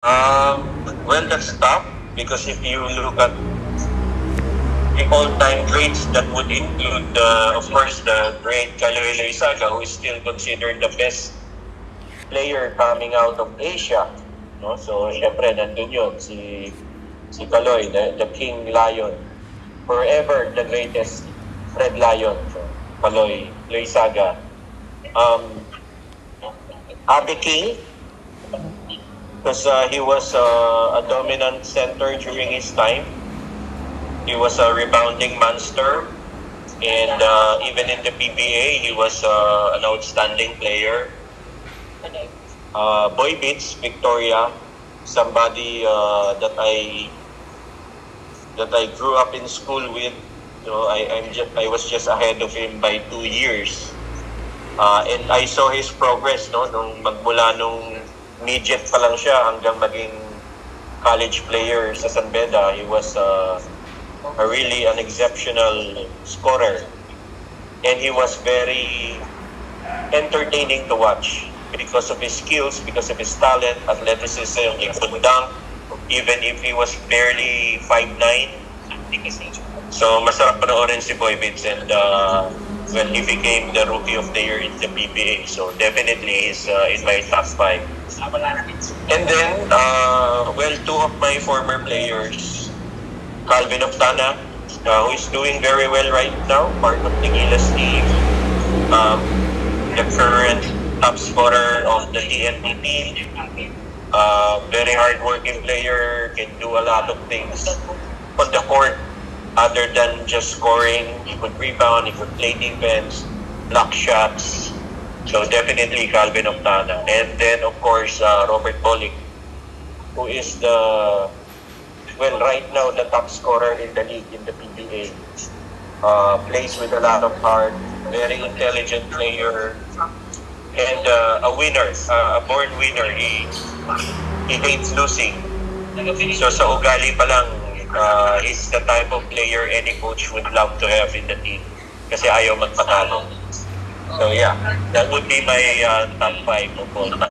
Well, that's tough because if you look at the all-time greats, that would include, of course, the great Kaloy Loizaga, who is still considered the best player coming out of Asia. No? So, syempre, nandun yun, si Kaloy, the King Lion. Forever the greatest Fred Lion. So, Kaloy Loizaga. Abe King, because he was a dominant center during his time. He was a rebounding monster, and even in the PBA, he was an outstanding player. Boy Beats, Victoria, somebody that I grew up in school with. So I was just ahead of him by 2 years, and I saw his progress, no, nung magmula nung midget pa lang siya hanggang maging college player sa San Beda. He was really an exceptional scorer, and he was very entertaining to watch because of his skills, because of his talent, athleticism. He could dunk even if he was barely 5'9". So masarap panoorin si Boy Beats, and when he became the Rookie of the Year in the PBA. So definitely he's in my top 5. And then, well, 2 of my former players, Calvin Oftana, who is doing very well right now, part of the Gilas team, the current top scorer of the TNT team, very hard-working player, can do a lot of things on the court other than just scoring. He could rebound, he could play defense, block shots. So definitely Calvin Oftana. And then, of course, Robert Bolick, who is right now the top scorer in the league, in the PBA. Plays with a lot of heart, very intelligent player, and a winner, a born winner. He hates losing. So sa ugali pa lang, he's the type of player any coach would love to have in the team kasi ayaw magpatalo. So yeah, that would be my top 5 of all time.